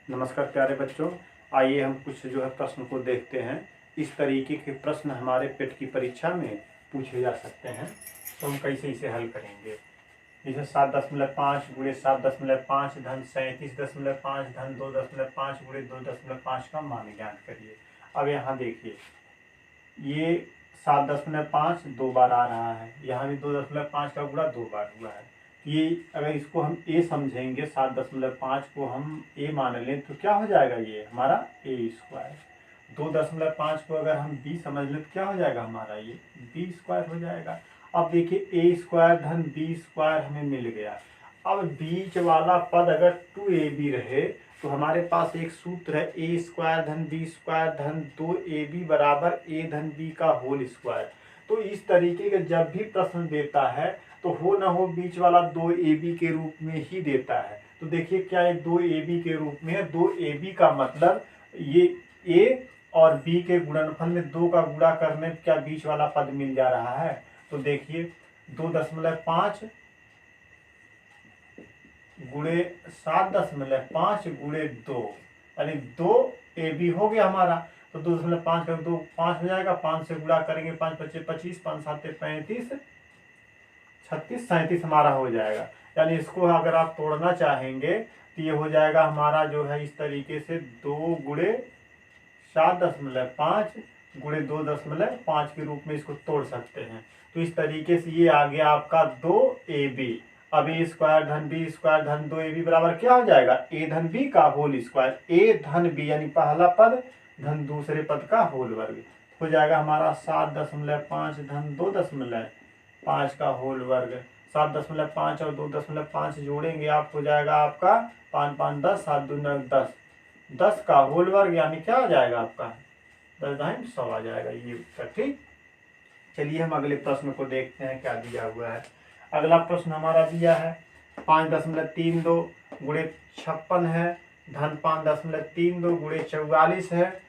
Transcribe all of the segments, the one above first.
नमस्कार प्यारे बच्चों, आइए हम कुछ जो है प्रश्न को देखते हैं। इस तरीके के प्रश्न हमारे पेट की परीक्षा में पूछे जा सकते हैं, तो हम कैसे इसे हल करेंगे। जैसे 7.5 गुणे 7.5 धन 37.5 धन 2.5 गुणे 2.5 का मान ज्ञात करिए। अब यहाँ देखिए, ये 7.5 दो बार आ रहा है, यहाँ भी 2.5 का गुणा दो बार हुआ है। ये अगर इसको हम ए समझेंगे, 7.5 को हम ए मान लें तो क्या हो जाएगा, ये हमारा ए स्क्वायर। 2.5 को अगर हम बी समझ लें तो क्या हो जाएगा हमारा, ये बी स्क्वायर हो जाएगा। अब देखिए ए स्क्वायर धन बी स्क्वायर हमें मिल गया। अब बीच वाला पद अगर 2ab रहे तो हमारे पास एक सूत्र है, ए स्क्वायर धन बी स्क्वायर धन 2ab बराबर ए धन बी का होल स्क्वायर। तो इस तरीके का जब भी प्रश्न देता है तो हो ना हो बीच वाला 2ab के रूप में ही देता है। तो देखिए क्या ये 2ab के रूप में है, 2ab का मतलब ये a और b के गुणनफल में 2 का गुणा करने क्या बीच वाला पद मिल जा रहा है। तो देखिए 2.5 गुणे 7.5 गुणे 2 यानी 2ab हो गया हमारा। तो 2.5 का 2 5 हो जाएगा, 5 से गुणा करेंगे, 5 पच्चे 25, 5 साते 35, 36 37 हमारा हो जाएगा। यानी इसको अगर आप तोड़ना चाहेंगे तो ये हो जाएगा हमारा जो है इस तरीके से 2 गुणे 7.5 गुणे 2.5 के रूप में इसको तोड़ सकते हैं। तो इस तरीके से ये आ गया आपका 2ab। अब ए स्क्वायर धन बी स्क्वायर धन 2ab बराबर क्या हो जाएगा, ए धन बी का होल स्क्वायर, ए धन बी यानी पहला पद धन दूसरे पद का होल वर्ग हो जाएगा हमारा 7.5 धन 2.5 का होल वर्ग। 7.5 और 2.5 जोड़ेंगे आप हो जाएगा आपका 5 5 10, 7 2 9 10, 10 का होल वर्ग यानी क्या आ जाएगा आपका 10 आ जाएगा ये उत्तर। ठीक, चलिए हम अगले प्रश्न को देखते हैं क्या दिया हुआ है। अगला प्रश्न हमारा दिया है 5.32 गुणे 56 है धन 5.32 गुणे 44 है,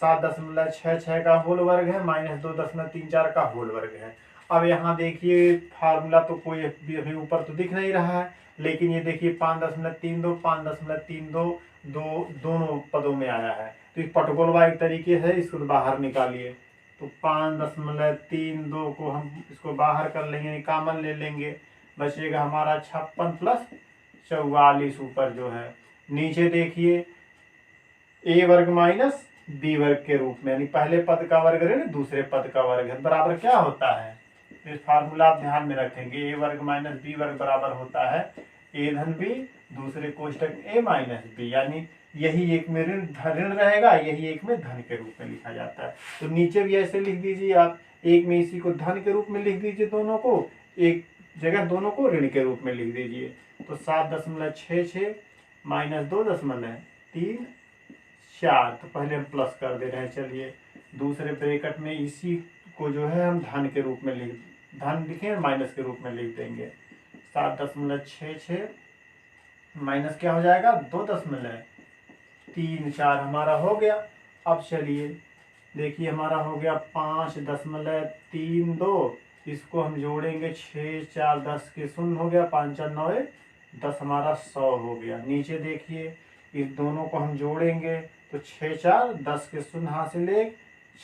7.66 का होल वर्ग है माइनस 2.34 का होल वर्ग है। अब यहाँ देखिए फार्मूला तो कोई अभी ऊपर तो दिख नहीं रहा है, लेकिन ये देखिए 5.32 दोनों पदों में आया है। तो इस पटगोलवा एक तरीके से इसको बाहर निकालिए। तो 5.32 को हम इसको बाहर कर लेंगे, कॉमन ले लेंगे, बचेगा हमारा 56 प्लस 44 ऊपर जो है। नीचे देखिए ए वर्ग माइनस बी वर्ग के रूप में, यानी पहले पद का वर्ग है दूसरे पद का वर्ग है, बराबर क्या होता है, इस फार्मूला आप ध्यान में रखेंगे। ए वर्ग माइनस बी वर्ग बराबर होता है ए धन बी दूसरे कोष्टक ए माइनस बी, यानी यही एक में ऋण रहेगा, यही एक में धन के रूप में लिखा जाता है। तो नीचे भी ऐसे लिख दीजिए आप, एक में इसी को धन के रूप में लिख दीजिए, दोनों को एक जगह दोनों को ऋण के रूप में लिख दीजिए। तो 7.66 माइनस 2.34, तो पहले हम प्लस कर दे रहे हैं। चलिए दूसरे ब्रैकेट में इसी को जो है हम धन के रूप में धन लिखे माइनस के रूप में लिख देंगे। 7.66 माइनस क्या हो जाएगा 2.34 हमारा हो गया। अब चलिए देखिए हमारा हो गया 5.32, इसको हम जोड़ेंगे 6 4 10 के शून्य हो गया, 5 4 9 10 हमारा 100 हो गया। नीचे देखिए इस दोनों को हम जोड़ेंगे तो 6 4 10 के शून्य हासिल 1,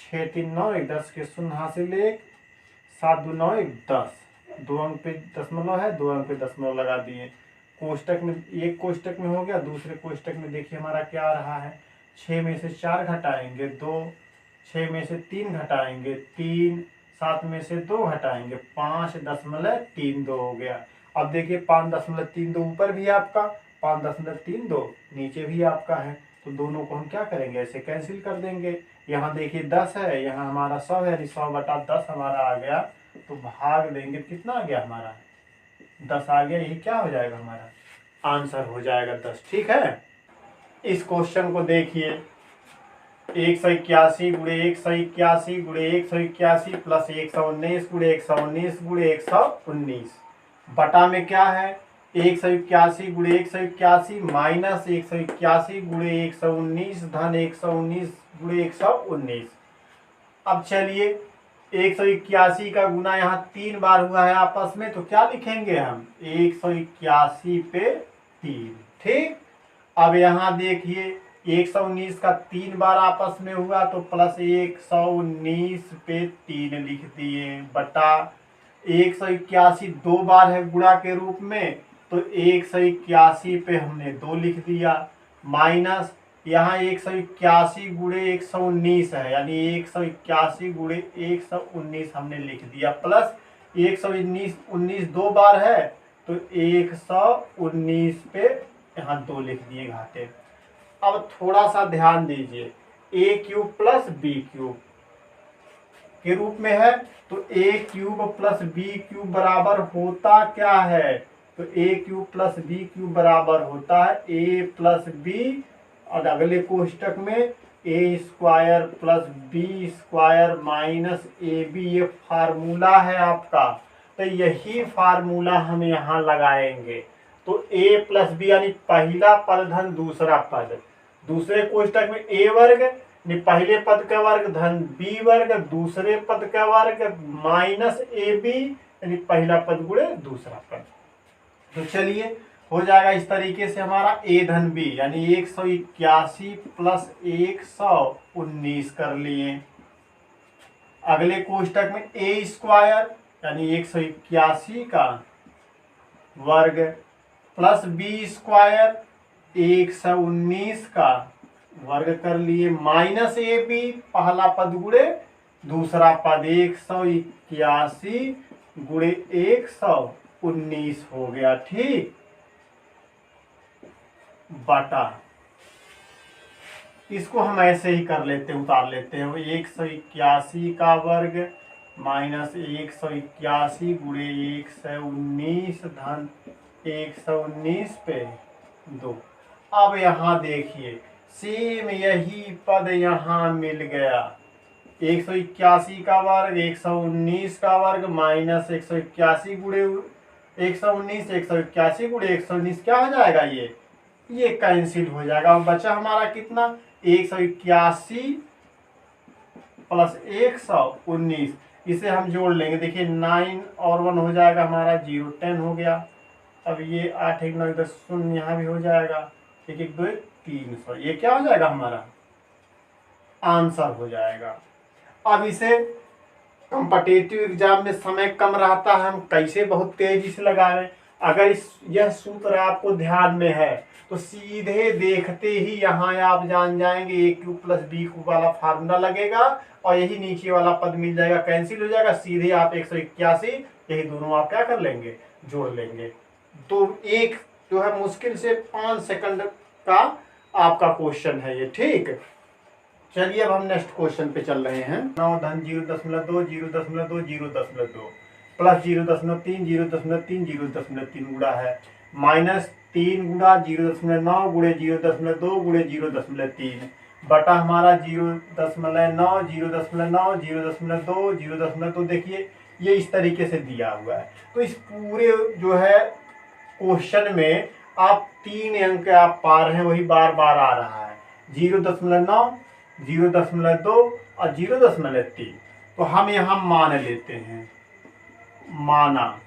6 3 9 1 10 के शून्य हासिल 1, 7 2 9 1 10, 2 अंक पे दशमलव है, 2 अंक पे दशमलव लगा दिए। कोष्टक में एक कोष्टक में हो गया, दूसरे कोष्टक में देखिए हमारा क्या आ रहा है, 6 में से 4 घटाएंगे 2, 6 में से 3 घटाएंगे 3, 7 में से 2 घटाएंगे 5.32 हो गया। अब देखिए 5.32 ऊपर भी आपका, 5.32 नीचे भी आपका है, तो दोनों को हम क्या करेंगे ऐसे कैंसिल कर देंगे। यहाँ देखिए 10 है, यहाँ हमारा 100 है, यानी 100/10 हमारा आ गया। तो भाग देंगे कितना आ गया हमारा 10 आ गया, यही क्या हो जाएगा हमारा आंसर हो जाएगा 10। ठीक है, इस क्वेश्चन को देखिए 181 गुणे 181 गुणे 181 प्लस 119 गुणे 119 गुणे 119 बटा में क्या है 181 गुणे 181 माइनस 181 गुणे 119 धन 119 गुणे 119। अब चलिए 181 का गुना यहाँ 3 बार हुआ है आपस में, तो क्या लिखेंगे हम 181 पे 3। ठीक, अब यहाँ देखिए 119 का 3 बार आपस में हुआ तो प्लस 119 पे 3 लिख दिए बटा 181 2 बार है गुणा के रूप में तो 181 पे हमने 2 लिख दिया माइनस यहाँ 181 गुणे 119 है यानी 181 गुणे 119 हमने लिख दिया प्लस 119 2 बार है तो 119 पे यहाँ 2 लिख दिए घाटे। अब थोड़ा सा ध्यान दीजिए ए क्यूब प्लस बी क्यूब के रूप में है तो ए क्यूब प्लस बी क्यूब बराबर होता क्या है तो ए क्यूब प्लस बी क्यूब बराबर होता है ए प्लस बी और अगले कोष्टक में A square plus B square minus A B ये फार्मूला है आपका। तो यही फार्मूला हम यहाँ लगाएंगे तो a प्लस बी यानी पहला पद धन दूसरा पद दूसरे कोष्टक में a वर्ग यानी पहले पद का वर्ग धन b वर्ग दूसरे पद का वर्ग माइनस ए बी यानी पहला पद गुणे दूसरा पद। तो चलिए हो जाएगा इस तरीके से हमारा a धन b यानी 181 प्लस 119 कर लिए। अगले कोष्टक में a स्क्वायर यानी 181 का वर्ग प्लस बी स्क्वायर 119 का वर्ग कर लिए माइनस ए बी पहला पद गुणे दूसरा पद 181 गुणे 119 हो गया ठीक बटा इसको हम ऐसे ही कर लेते हैं उतार लेते हैं 181 का वर्ग माइनस 181 गुणे 119 धन 119 पे 2। अब यहाँ देखिए सेम यही पद यहाँ मिल गया 181 का वर्ग 119 का वर्ग माइनस 181 गुणे 119 181 गुणे 119 क्या हो जाएगा ये कैंसिल हो जाएगा। अब बचा हमारा कितना 181 प्लस 119 इसे हम जोड़ लेंगे देखिए 9 और 1 हो जाएगा हमारा 0 10 हो गया। अब ये 8 1 9 10 शून्य यहाँ भी हो जाएगा 1 1 2 300 ये क्या हो जाएगा हमारा आंसर हो जाएगा। अब इसे कॉम्पिटिटिव एग्जाम में समय कम रहता है हम कैसे बहुत तेजी से लगाएं। अगर यह सूत्र आपको ध्यान में है तो सीधे देखते ही यहाँ आप जान जाएंगे ए क्यूब प्लस बी क्यूब वाला फार्मूला लगेगा और यही नीचे वाला पद मिल जाएगा कैंसिल हो जाएगा सीधे आप 181 यही दोनों आप क्या कर लेंगे जोड़ लेंगे। तो एक जो है मुश्किल से 5 सेकंड का आपका क्वेश्चन है ये ठीक। चलिए अब हम नेक्स्ट क्वेश्चन पे चल रहे हैं 9 धन 0.2 0.2 0.2 प्लस 0.3 0.3 0.3 गुणा है माइनस 3 गुणा 0.9 गुणे 0.2 गुणे 0.3 बटा हमारा 0.9 0.9 0.2 0.2 देखिए ये इस तरीके से दिया हुआ है। तो इस पूरे जो है क्वेश्चन में आप 3 अंक आप पा रहे हैं वही बार बार आ रहा है 0.9 0.2 और 0.3। तो हम यहाँ मान लेते हैं माना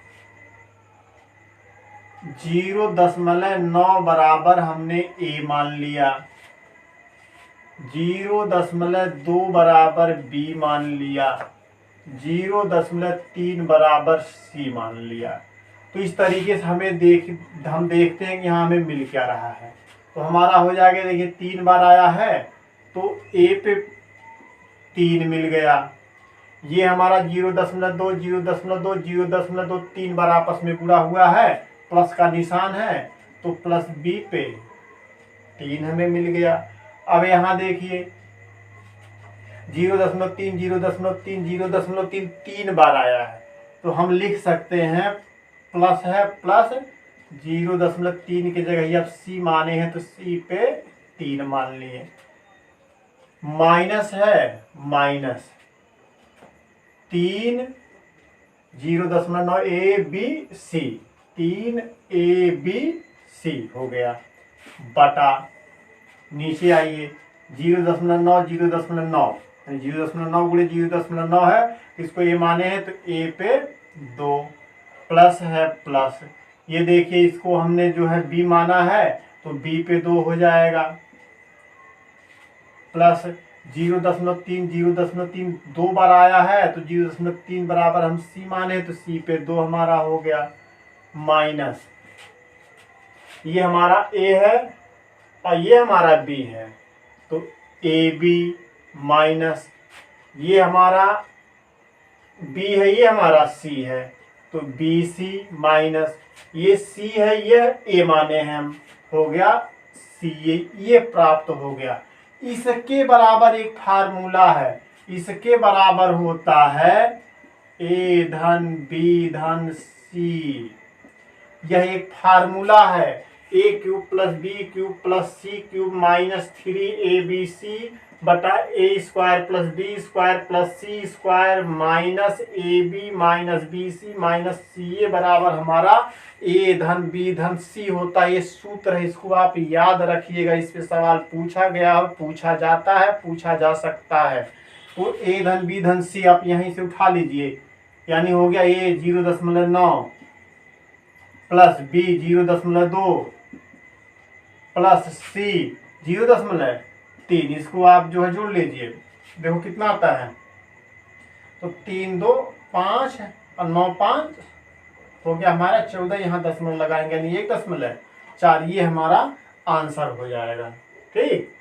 0.9 बराबर हमने a मान लिया 0.2 बराबर b मान लिया 0.3 बराबर c मान लिया। तो इस तरीके से हम देखते हैं कि यहाँ हमें मिल क्या रहा है। तो हमारा हो जाएगा देखिए 3 बार आया है तो a पे 3 मिल गया ये हमारा 0.2 0.2 0.2 3 बार आपस में गुणा हुआ है प्लस का निशान है तो प्लस b पे 3 हमें मिल गया। अब यहाँ देखिए 0.3 0.3 0.3 3 बार आया है तो हम लिख सकते हैं प्लस है प्लस 0.3 की जगह अब c माने हैं तो c पे 3 मान लिए माइनस है minus 3 0.9 a b c 3 a b c हो गया बटा नीचे आइए 0.9 0.9 गुणे 0.9 है इसको ये माने हैं तो ए पे 2 प्लस है प्लस ये देखिए इसको हमने जो है बी माना है तो b पे 2 हो जाएगा, प्लस 0.3 0.3 दो बार आया है तो 0.3 बराबर हम c माने तो c पे 2 हमारा हो गया, माइनस ये हमारा a है और ये हमारा b है, तो ab माइनस ये हमारा b है ये हमारा c है, तो bc माइनस ये c है ये a माने हैं हम, हो गया c, ये प्राप्त हो गया। इसके बराबर एक फार्मूला है, इसके बराबर होता है a धन b धन c, यह एक फार्मूला है, a cube plus B cube plus C cube minus 3abc बटा A square plus B square plus C square minus A B minus B C minus C, ये बराबर हमारा ए धन बी धन सी होता है। ये सूत्र है, इसको आप याद रखिएगा, इस पे सवाल पूछा गया और पूछा जाता है, पूछा जा सकता है। तो ए धन बी धन सी आप यहीं से उठा लीजिए, यानी हो गया ए 0.9 प्लस बी 0.2 प्लस सी 0.3, इसको आप जो है जोड़ लीजिए, देखो कितना आता है, तो 3 2 5 और 9 5 हो गया हमारा 14, यहाँ दशमलव लगाएंगे यानी 1.4, ये हमारा आंसर हो जाएगा। ठीक।